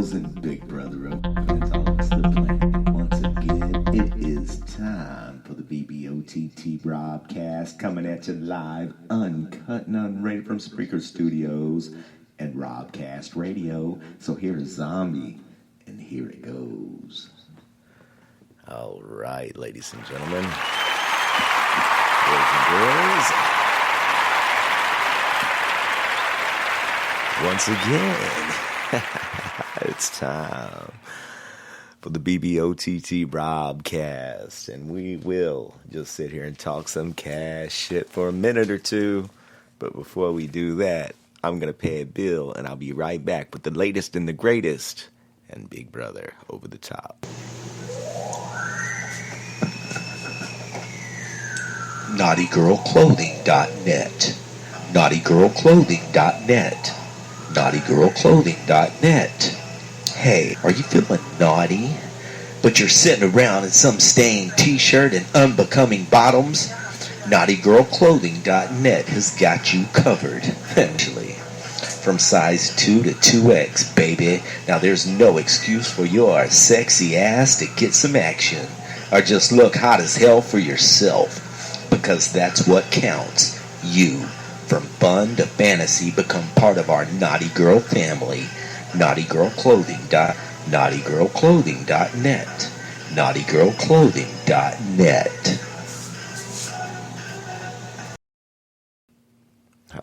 Squirrels and Big Brother opens the planet. Once again, it is time for the BBOTT Robcast, coming at you live, uncut and unrated from Spreaker Studios and Robcast Radio. So here's Zombie, and here it goes. All right, ladies and gentlemen, boys and girls, once again, it's time for the BBOTT Robcast, and we will just sit here and talk some cash shit for a minute or two. But before we do that, I'm going to pay a bill, and I'll be right back with the latest and the greatest and Big Brother over the top. NaughtyGirlClothing.net, NaughtyGirlClothing.net, NaughtyGirlClothing.net. Hey, are you feeling naughty, but you're sitting around in some stained t-shirt and unbecoming bottoms? NaughtyGirlClothing.net has got you covered, actually. From size 2 to 2X, baby. Now there's no excuse for your sexy ass to get some action, or just look hot as hell for yourself, because that's what counts. You. From fun to fantasy, become part of our Naughty Girl family. NaughtyGirlClothing.net, NaughtyGirlClothing.net.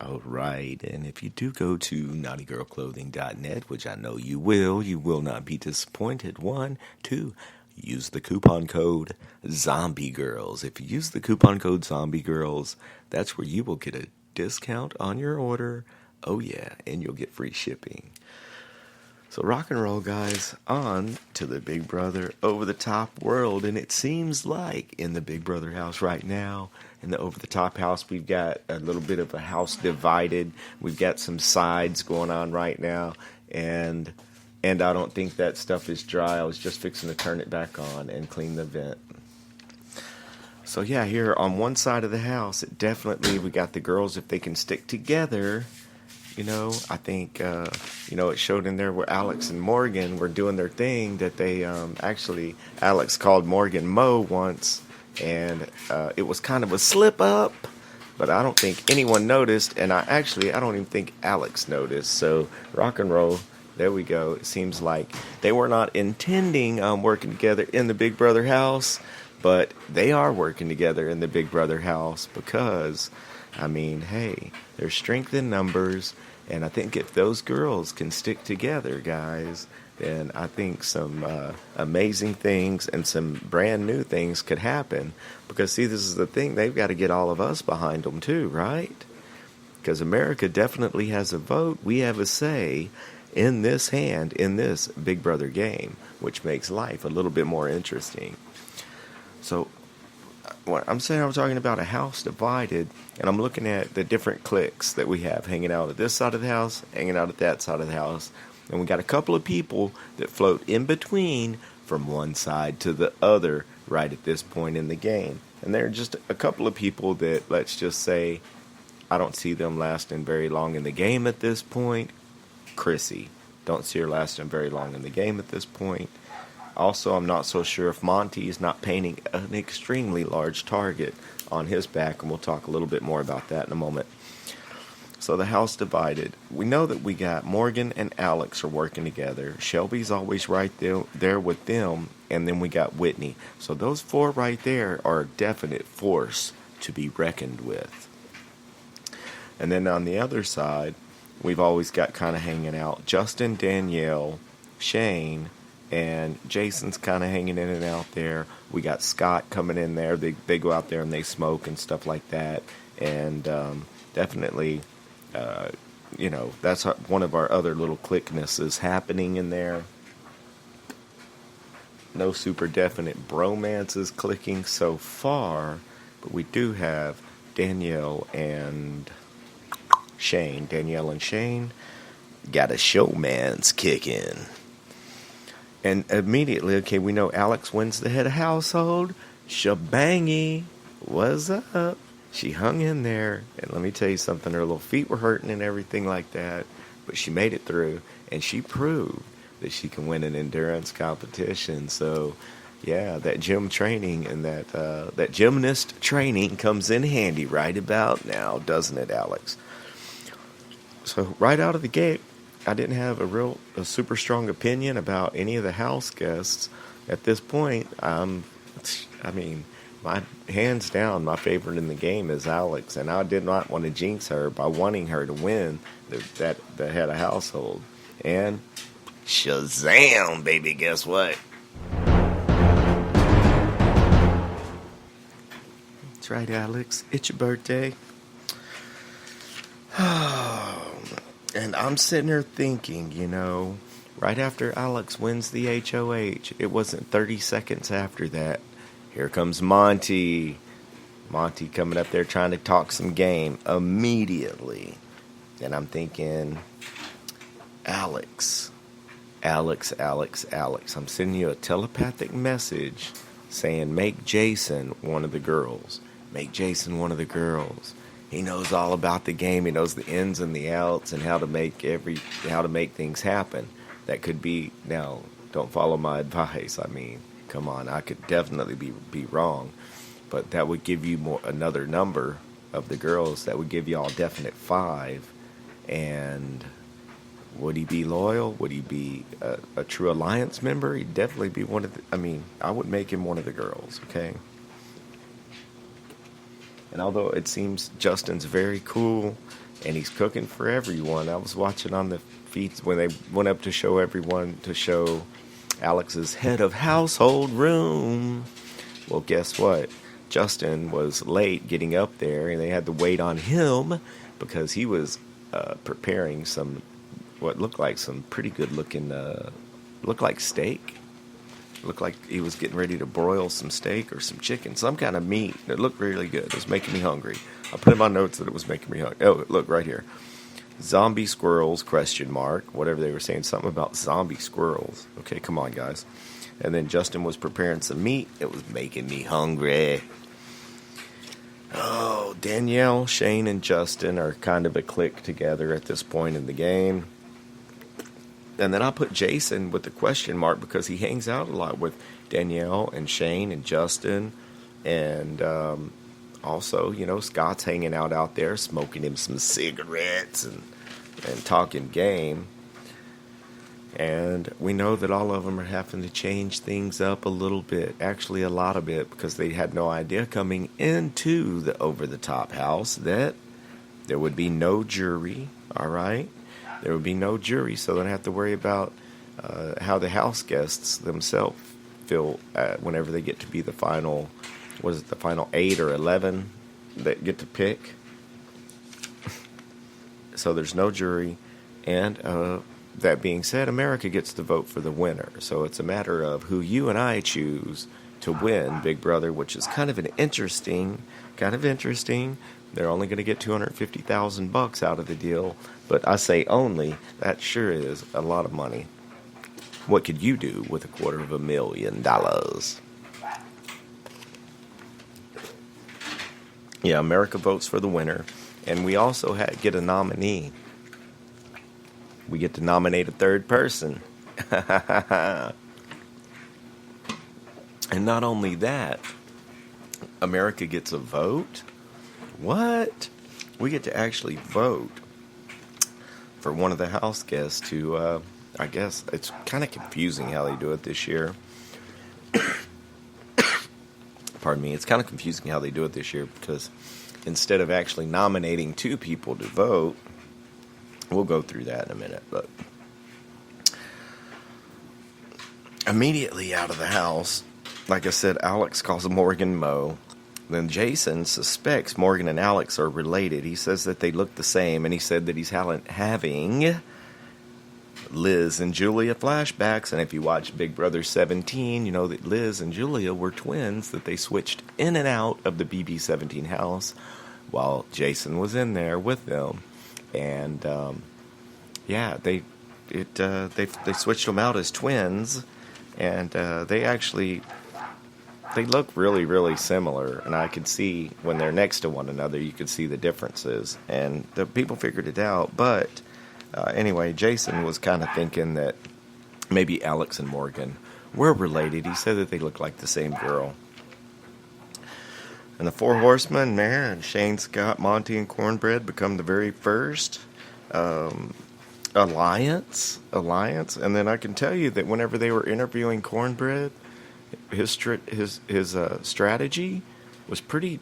All right, and if you do go to NaughtyGirlClothing.net, which I know you will not be disappointed. 1, 2, use the coupon code ZombieGirls. If you use the coupon code ZombieGirls, that's where you will get a discount on your order. Oh yeah, and you'll get free shipping. So rock and roll, guys, on to the Big Brother over the top world. And it seems like in the Big Brother house right now, in the over the top house, we've got a little bit of a house divided. We've got some sides going on right now, and I don't think that stuff is dry. I was just fixing to turn it back on and clean the vent. So yeah, here on one side of the house, it definitely, we got the girls, if they can stick together, you know, I think, it showed in there where Alex and Morgan were doing their thing, that they, actually, Alex called Morgan Mo once, and it was kind of a slip up, but I don't think anyone noticed, and I don't even think Alex noticed. So rock and roll, there we go. It seems like they were not intending on working together in the Big Brother house, but they are working together in the Big Brother house because, I mean, hey, there's strength in numbers, and I think if those girls can stick together, guys, then I think some amazing things and some brand new things could happen. Because, see, this is the thing, they've got to get all of us behind them too, right? Because America definitely has a vote. We have a say in this Big Brother game, which makes life a little bit more interesting. So, what I'm saying, I'm talking about a house divided, and I'm looking at the different cliques that we have hanging out at this side of the house, hanging out at that side of the house, and we got a couple of people that float in between from one side to the other right at this point in the game. And there are just a couple of people that, let's just say, I don't see them lasting very long in the game at this point. Chrissy, don't see her lasting very long in the game at this point. Also, I'm not so sure if Monty is not painting an extremely large target on his back, and we'll talk a little bit more about that in a moment. So the house divided. We know that we got Morgan and Alex are working together. Shelby's always right there with them, and then we got Whitney. So those four right there are a definite force to be reckoned with. And then on the other side, we've always got kind of hanging out Justin, Danielle, Shane, and Jason's kind of hanging in and out there. We got Scott coming in there. They go out there and they smoke and stuff like that. And definitely, that's one of our other little cliquenesses happening in there. No super definite bromances clicking so far, but we do have Danielle and Shane. Danielle and Shane got a showman's kicking. And immediately, okay, we know Alex wins the head of household. Shabangy, what's up? She hung in there, and let me tell you something, her little feet were hurting and everything like that, but she made it through, and she proved that she can win an endurance competition. So, yeah, that gym training and that gymnast training comes in handy right about now, doesn't it, Alex? So right out of the gate, I didn't have a super strong opinion about any of the house guests. At this point, my hands down, my favorite in the game is Alex, and I did not want to jinx her by wanting her to win the head of household. And Shazam, baby, guess what? That's right, Alex. It's your birthday. And I'm sitting there thinking, right after Alex wins the HOH, it wasn't 30 seconds after that. Here comes Monty. Monty coming up there trying to talk some game immediately. And I'm thinking, Alex. I'm sending you a telepathic message saying, make Jason one of the girls. Make Jason one of the girls. He knows all about the game. He knows the ins and the outs and how to make things happen. That could be, now, don't follow my advice. I mean, come on, I could definitely be wrong. But that would give you another number of the girls. That would give you all definite 5. And would he be loyal? Would he be a true alliance member? He'd definitely be one of the, I would make him one of the girls, okay? And although it seems Justin's very cool and he's cooking for everyone, I was watching on the feeds when they went up to show Alex's head of household room. Well, guess what? Justin was late getting up there, and they had to wait on him because he was preparing what looked like some pretty good looking, looked like steak. Looked like he was getting ready to broil some steak or some chicken, some kind of meat. It looked really good. It was making me hungry. I put in my notes that it was making me hungry. Oh, look, right here. Zombie squirrels, ? Whatever they were saying, something about zombie squirrels. Okay, come on, guys. And then Justin was preparing some meat. It was making me hungry. Oh, Danielle, Shane, and Justin are kind of a clique together at this point in the game. And then I put Jason with the ? Because he hangs out a lot with Danielle and Shane and Justin. And also, Scott's hanging out there, smoking him some cigarettes and talking game. And we know that all of them are having to change things up a little bit. Actually, a lot of it, because they had no idea coming into the over-the-top house that there would be no jury, all right? There would be no jury, so they don't have to worry about how the house guests themselves feel whenever they get to be the final, the final 8 or 11 that get to pick. So there's no jury, and that being said, America gets to vote for the winner. So it's a matter of who you and I choose to win Big Brother, which is kind of interesting. They're only going to get $250,000 out of the deal. But I say only, that sure is a lot of money. What could you do with $250,000? Yeah, America votes for the winner. And we also get a nominee. We get to nominate a third person. And not only that, America gets a vote. What? We get to actually vote for one of the house guests to, I guess, it's kind of confusing how they do it this year. Pardon me. It's kind of confusing how they do it this year because instead of actually nominating 2 people to vote, we'll go through that in a minute, but immediately out of the house, like I said, Alex calls Morgan Mo. Then Jason suspects Morgan and Alex are related. He says that they look the same, and he said that he's having Liz and Julia flashbacks. And if you watch Big Brother 17, you know that Liz and Julia were twins, that they switched in and out of the BB17 house while Jason was in there with them. And they switched them out as twins, and they look really, really similar. And I could see when they're next to one another, you could see the differences, and the people figured it out. But anyway, Jason was kind of thinking that maybe Alex and Morgan were related. He said that they looked like the same girl. And the Four Horsemen, man, Shane, Scott, Monty, and Cornbread become the very first alliance. And then I can tell you that whenever they were interviewing Cornbread, his strategy was pretty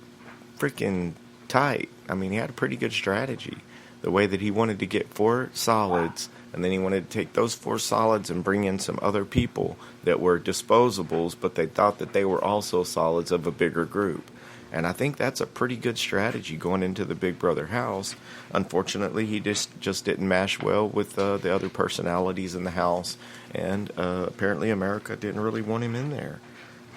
freaking tight. I mean, he had a pretty good strategy. The way that he wanted to get 4 solids, and then he wanted to take those 4 solids and bring in some other people that were disposables, but they thought that they were also solids of a bigger group. And I think that's a pretty good strategy going into the Big Brother house. Unfortunately, he just didn't mash well with the other personalities in the house, and apparently America didn't really want him in there.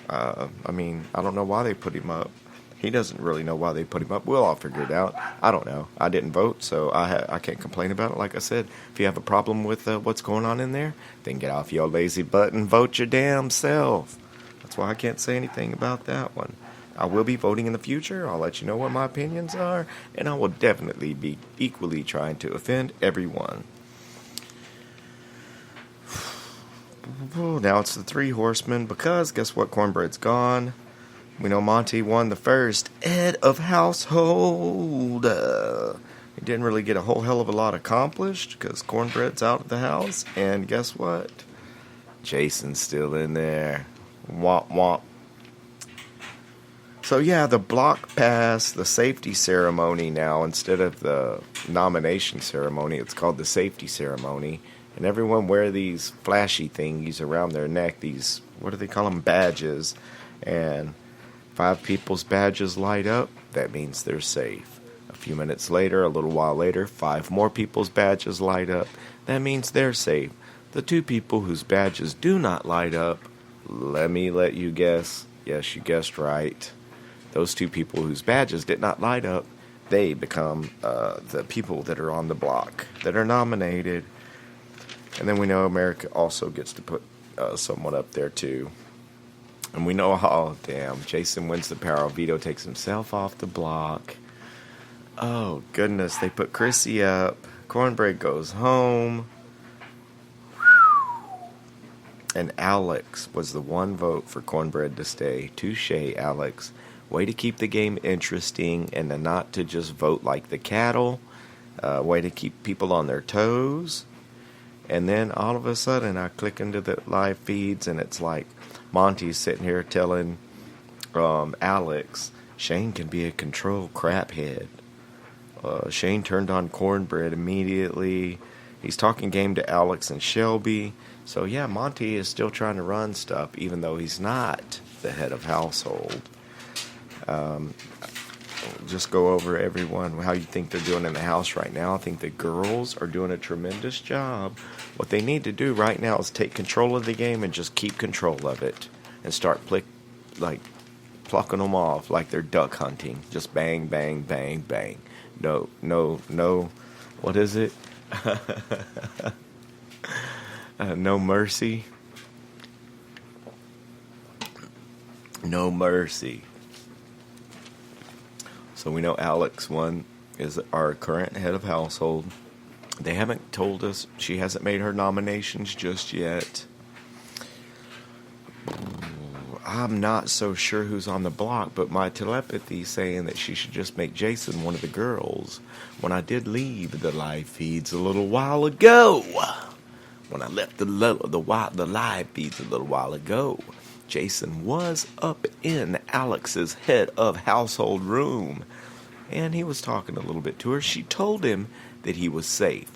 I mean, I don't know why they put him up. He doesn't really know why they put him up. We'll all figure it out. I don't know. I didn't vote, so I can't complain about it. Like I said, if you have a problem with what's going on in there, then get off your lazy butt and vote your damn self. That's why I can't say anything about that one. I will be voting in the future. I'll let you know what my opinions are, and I will definitely be equally trying to offend everyone. Now it's the 3 horsemen, because guess what? Cornbread's gone. We know Monty won the first head of household. He didn't really get a whole hell of a lot accomplished because Cornbread's out of the house. And guess what? Jason's still in there. Womp womp. So yeah, the block pass, the safety ceremony now, instead of the nomination ceremony, it's called the safety ceremony. And everyone wear these flashy thingies around their neck, these, what do they call them, badges. And 5 people's badges light up, that means they're safe. A few minutes later, a little while later, 5 more people's badges light up, that means they're safe. The 2 people whose badges do not light up, let you guess, yes, you guessed right. Those 2 people whose badges did not light up, they become the people that are on the block, that are nominated. And then we know America also gets to put someone up there too. And we know, oh damn, Jason wins the power of veto, takes himself off the block. Oh goodness, they put Chrissy up. Cornbread goes home. And Alex was the one vote for Cornbread to stay. Touche, Alex. Way to keep the game interesting and not to just vote like the cattle. Way to keep people on their toes. And then all of a sudden I click into the live feeds and it's like Monty's sitting here telling Alex, Shane can be a control craphead. Shane turned on Cornbread immediately. He's talking game to Alex and Shelby. So yeah, Monty is still trying to run stuff even though he's not the head of household. Just go over everyone, how you think they're doing in the house right now. I think the girls are doing a tremendous job. What they need to do right now is take control of the game and just keep control of it. And start plucking them off like they're duck hunting. Just bang, bang, bang, bang. No, what is it? No mercy. No mercy. So we know Alex is our current head of household. They haven't told us, she hasn't made her nominations just yet. I'm not so sure who's on the block, but my telepathy saying that she should just make Jason one of the girls. When I did leave the live feeds a little while ago, when I left the live feeds a little while ago, Jason was up in Alex's head of household room, and he was talking a little bit to her. She told him that he was safe.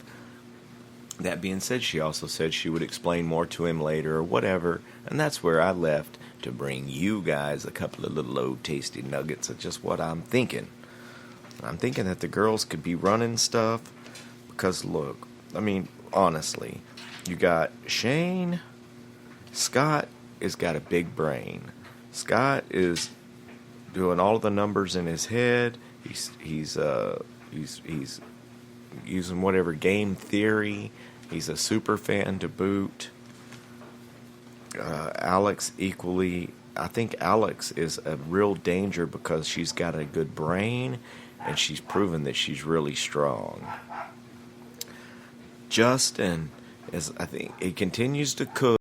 That being said, she also said she would explain more to him later or whatever, and that's where I left to bring you guys a couple of little old tasty nuggets of just what I'm thinking. I'm thinking that the girls could be running stuff because, look, I mean, honestly, you got Shane. Scott has got a big brain. Scott is doing all of the numbers in his head. He's using whatever game theory. He's a super fan to boot. Alex equally. I think Alex is a real danger because she's got a good brain and she's proven that she's really strong. Justin as I think it continues to cook.